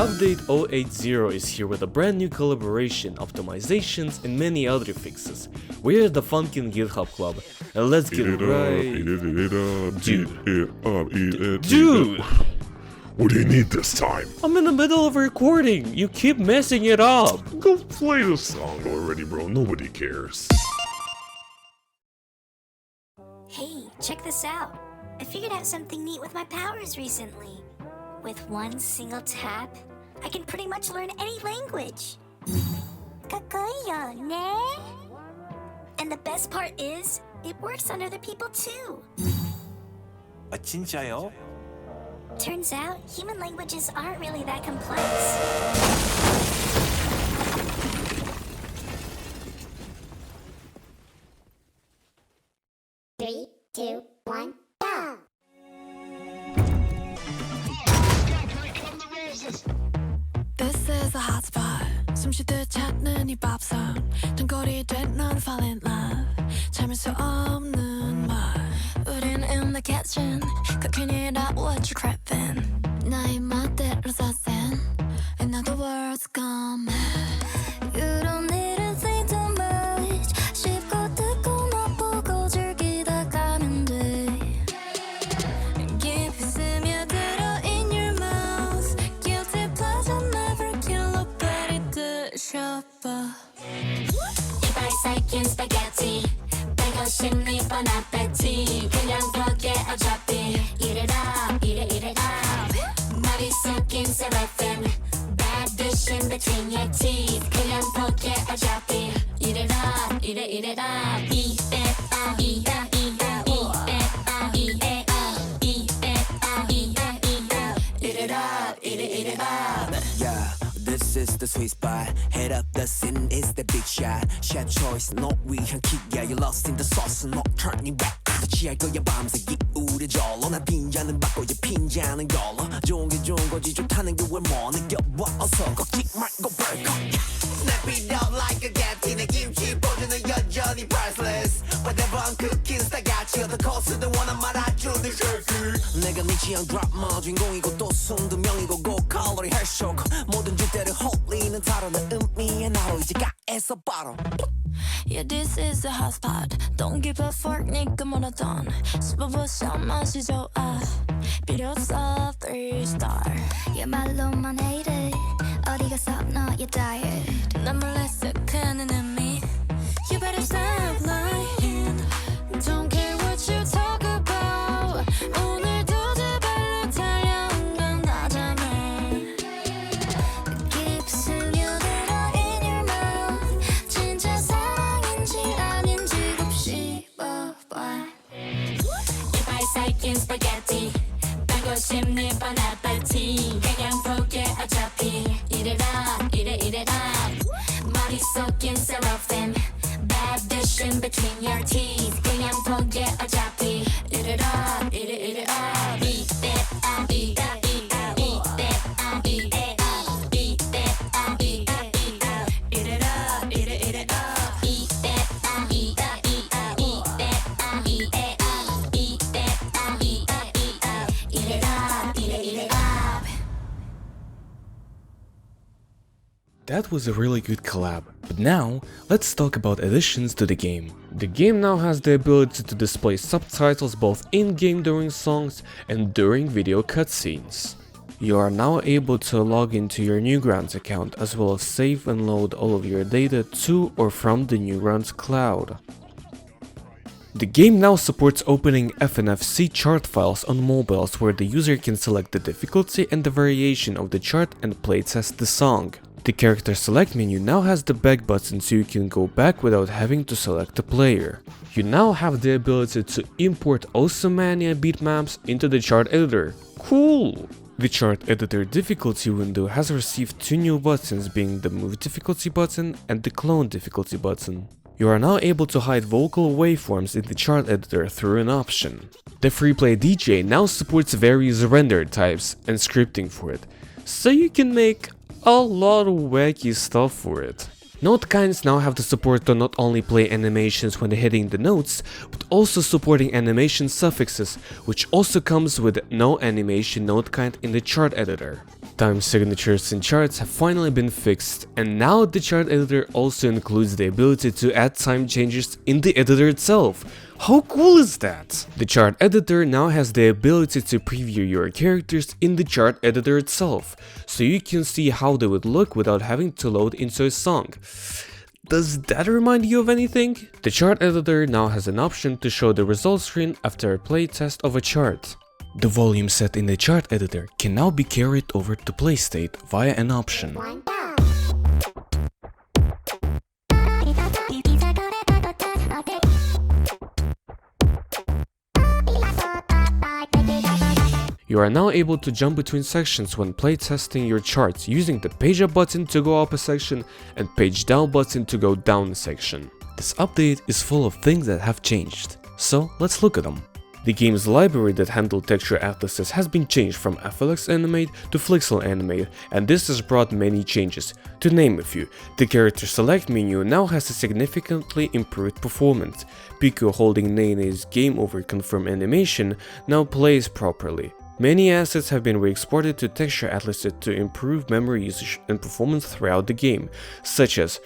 Update 080 is here with a brand new collaboration, optimizations and many other fixes. We're the Funkin GitHub club, and let's get right... Dude! What do you need this time? I'm in the middle of recording, you keep messing it up! Go play the song already, bro, nobody cares. Hey, check this out. I figured out something neat with my powers recently. With one single tap, I can pretty much learn any language. Kakoyo, ne? And the best part is, it works on other people too. 진짜요? Turns out, human languages aren't really that complex. 3, 2, 1, go! This is a hot spot. 숨쉬듯 찾는 이 밥상. 단거리 된 넌 fall in love. 참을 수 없는 말. 우린 in the kitchen. Cooking it up, what you craving? 나의 멋대로 사센. And now the world's gone mad. You don't need to think too much. 쉽고 듣고 맛보고 즐기다 가면 돼. 깊이 스며들어 in your mouth. Guilty pleasure never kill nobody to shopper. 이빨 삭힌 스파게티 150리 bon appetit 그냥 벽에 어차피 Eat it up, eat it up 머리 섞인 seraphim Bad dish in between your teeth 그냥 벽에 어차피 Eat it up, eat it up Eat it up, eat it up Eat it up, eat it up Eat it up, eat it up Yeah, this is the sweet spot. Head up the scene is the big shot. Chef choice, no 위한 kick. Yeah, you're lost in the sauce, no turning back. 더 취할 거야 밤새 기울여져. 난 빈잔은 받고 이 핀잔은 걸어. 좋은 게 좋은 거지 좋다는 게 왜 뭐 느껴봐 어서 걷지 말고 벌컥. Snap it up like a gat. 내 김치 포즈는 여전히 priceless. Whatever I'm cooking, 스타같이 어떤 코스든 원한 말아주는 쉐이크. 내가 네 취향 드라마 주인공이고 또 숨도 명이고 고칼로리 헬쇼크. 모든 주대를 홀리는 타로는 의미의 나로 이제 가에서 바로. Yeah, this is a hot spot. Don't give a fuck, 니가 뭐라던. 씹어보셔 맛이 좋아. 필요 없어 3-star. 얘 말로만 hate it. 어디 가서 너의 diet. 난 몰래 쓱하는 의미. You better stop lying. Don't care what you talk about. 오늘도 제발로 달려온 나잖아. 깊이 스며들어 in your mouth. 진짜 사랑인지 아닌지 곱 씹어봐. 이빨 삭힌 스파게티 150리 bon appetit 그냥 포기해 어차피 Eat it up, eat it up 머리 섞인 seraphim Bad dish in between your teeth 그냥 포기해 어차피 Eat it up, eat it up Eat it up, eat it up Eat it up, eat it up Eat it up, eat it up Eat it up, eat it up Eat it up, eat it up Eat it up, eat it up Eat it up, eat it up Eat it up, eat it up That was a really good collab, but now let's talk about additions to the game. The game now has the ability to display subtitles both in-game during songs and during video cutscenes. You are now able to log into your Newgrounds account as well as save and load all of your data to or from the Newgrounds cloud. The game now supports opening FNFC chart files on mobiles where the user can select the difficulty and the variation of the chart and playtest the song. The character select menu now has the back button so you can go back without having to select a player. You now have the ability to import Osomania bitmaps into the chart editor. Cool! The chart editor difficulty window has received 2 new buttons, being the move difficulty button and the clone difficulty button. You are now able to hide vocal waveforms in the chart editor through an option. The FreePlay DJ now supports various render types and scripting for it, so you can make a lot of wacky stuff for it. Note kinds now have the support to not only play animations when hitting the notes, but also supporting animation suffixes, which also comes with no animation note kind in the chart editor. Time signatures in charts have finally been fixed, and now the chart editor also includes the ability to add time changes in the editor itself. How cool is that? The chart editor now has the ability to preview your characters in the chart editor itself, so you can see how they would look without having to load into a song. Does that remind you of anything? The chart editor now has an option to show the results screen after a playtest of a chart. The volume set in the chart editor can now be carried over to play state via an option. You are now able to jump between sections when playtesting your charts using the page up button to go up a section and page down button to go down a section. This update is full of things that have changed, so let's look at them. The game's library that handled texture atlases has been changed from FLX Animate to Flixel Animate, and this has brought many changes. To name a few, the character select menu now has a significantly improved performance. Pico holding Nene's game over confirm animation now plays properly. Many assets have been re-exported to texture atlases to improve memory usage and performance throughout the game, such as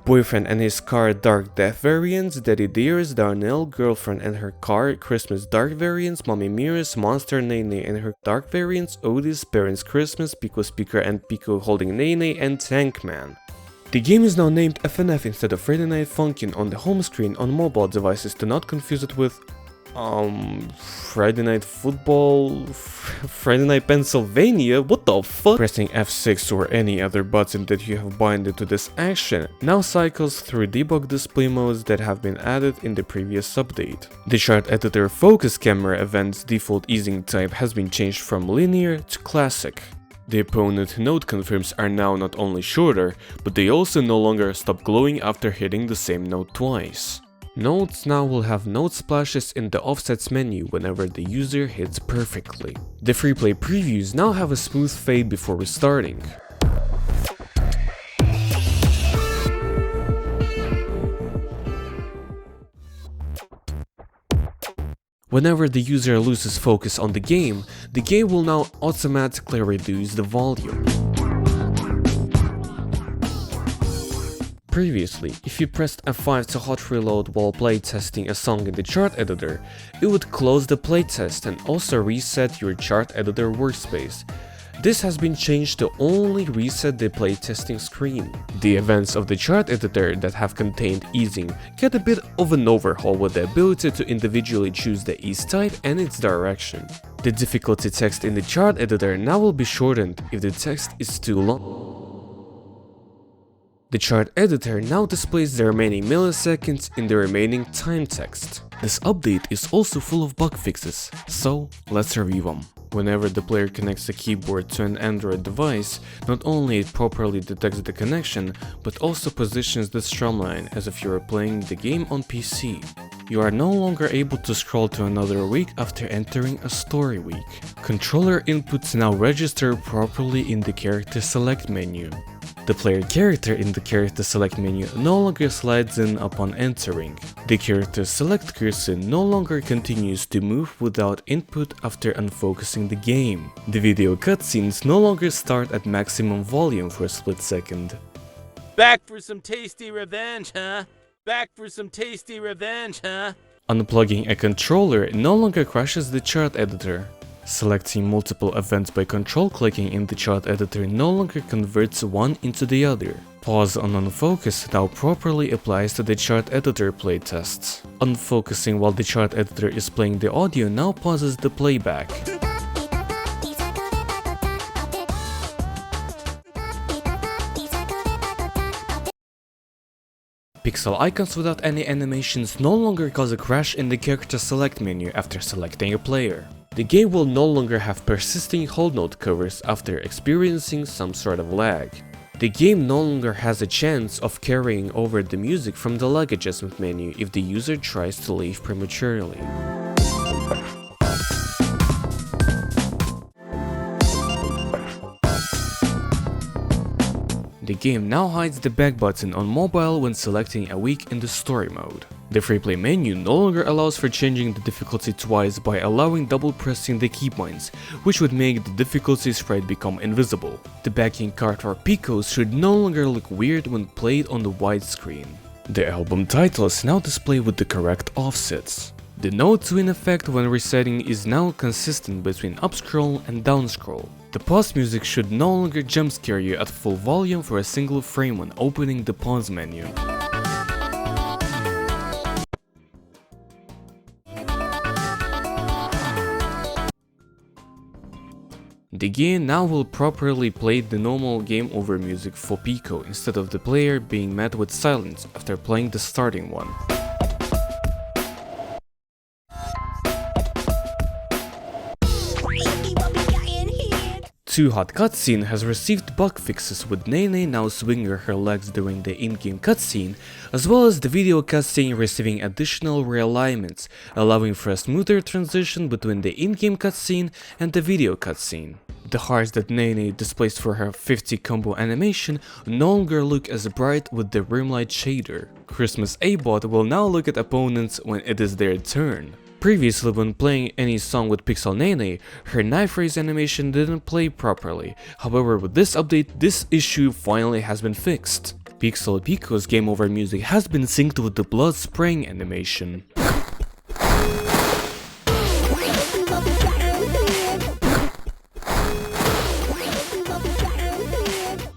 Boyfriend and His Car Dark Death variants, Daddy Dearest, Darnell, Girlfriend and Her Car Christmas Dark variants, Mommy Mira's, Monster Nene and Her Dark variants, Otis, Parents Christmas, Pico Speaker and Pico Holding Nene, and Tankman. The game is now named FNF instead of Friday Night Funkin on the home screen on mobile devices, to not confuse it with Friday Night Football, Friday Night Pennsylvania, what the fuck? Pressing F6 or any other button that you have binded to this action now cycles through debug display modes that have been added in the previous update. The chart editor focus camera event's default easing type has been changed from linear to classic. The opponent node confirms are now not only shorter, but they also no longer stop glowing after hitting the same node twice. Nodes now will have node splashes in the offsets menu whenever the user hits perfectly. The free play previews now have a smooth fade before restarting. Whenever the user loses focus on the game will now automatically reduce the volume. Previously, if you pressed F5 to hot reload while playtesting a song in the chart editor, it would close the playtest and also reset your chart editor workspace. This has been changed to only reset the playtesting screen. The events of the chart editor that have contained easing get a bit of an overhaul with the ability to individually choose the ease type and its direction. The difficulty text in the chart editor now will be shortened if the text is too long. The chart editor now displays the remaining milliseconds in the remaining time text. This update is also full of bug fixes, so let's review them. Whenever the player connects a keyboard to an Android device, not only it properly detects the connection, but also positions the strumline as if you were playing the game on PC. You are no longer able to scroll to another week after entering a story week. Controller inputs now register properly in the character select menu. The player character in the character select menu no longer slides in upon entering. The character select cursor no longer continues to move without input after unfocusing the game. The video cutscenes no longer start at maximum volume for a split second. Back for some tasty revenge, huh? Back for some tasty revenge, huh? Unplugging a controller no longer crashes the chart editor. Selecting multiple events by control clicking in the chart editor no longer converts one into the other. Pause on unfocus now properly applies to the chart editor playtests. Unfocusing while the chart editor is playing the audio now pauses the playback. Pixel icons without any animations no longer cause a crash in the character select menu after selecting a player. The game will no longer have persisting hold note covers after experiencing some sort of lag. The game no longer has a chance of carrying over the music from the lag adjustment menu if the user tries to leave prematurely. The game now hides the back button on mobile when selecting a week in the story mode. The free play menu no longer allows for changing the difficulty twice by allowing double pressing the keybinds, which would make the difficulty sprite become invisible. The backing card or picos should no longer look weird when played on the widescreen. The album title is now displayed with the correct offsets. The note swing effect when resetting is now consistent between upscroll and downscroll. The pause music should no longer jump scare you at full volume for a single frame when opening the pause menu. The game now will properly play the normal game over music for Pico instead of the player being met with silence after playing the starting one. 2 Hot cutscene has received bug fixes, with Nene now swinging her legs during the in-game cutscene, as well as the video cutscene receiving additional realignments, allowing for a smoother transition between the in-game cutscene and the video cutscene. The hearts that Nene displays for her 50 combo animation no longer look as bright with the rimlight shader. Christmas A-bot will now look at opponents when it is their turn. Previously, when playing any song with Pixel Nene, her knife raise animation didn't play properly. However, with this update, this issue finally has been fixed. Pixel Pico's game over music has been synced with the blood spraying animation.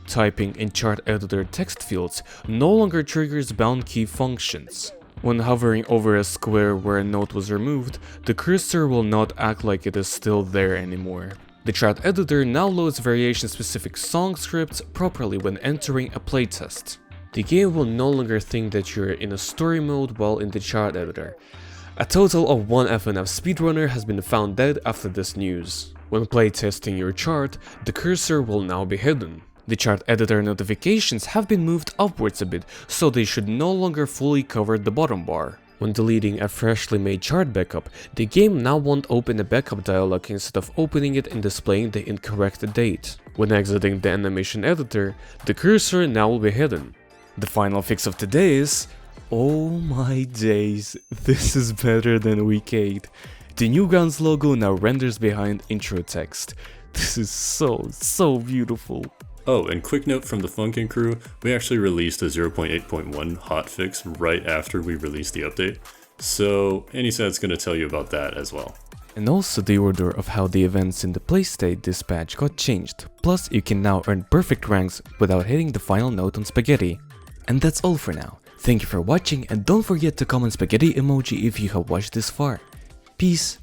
Typing in chart editor text fields no longer triggers bound key functions. When hovering over a square where a note was removed, the cursor will not act like it is still there anymore. The chart editor now loads variation-specific song scripts properly when entering a playtest. The game will no longer think that you're in a story mode while in the chart editor. A total of 1 FNF speedrunner has been found dead after this news. When playtesting your chart, the cursor will now be hidden. The chart editor notifications have been moved upwards a bit, so they should no longer fully cover the bottom bar. When deleting a freshly made chart backup, the game now won't open a backup dialog instead of opening it and displaying the incorrect date. When exiting the animation editor, the cursor now will be hidden. The final fix of today is... oh my days, this is better than week 8. The new Guns logo now renders behind intro text. This is so beautiful. Oh, and quick note from the Funkin crew, we actually released a 0.8.1 hotfix right after we released the update, so anysad's gonna tell you about that as well. And also the order of how the events in the playstate dispatch got changed, plus you can now earn perfect ranks without hitting the final note on spaghetti. And that's all for now. Thank you for watching, and don't forget to comment spaghetti emoji if you have watched this far. Peace.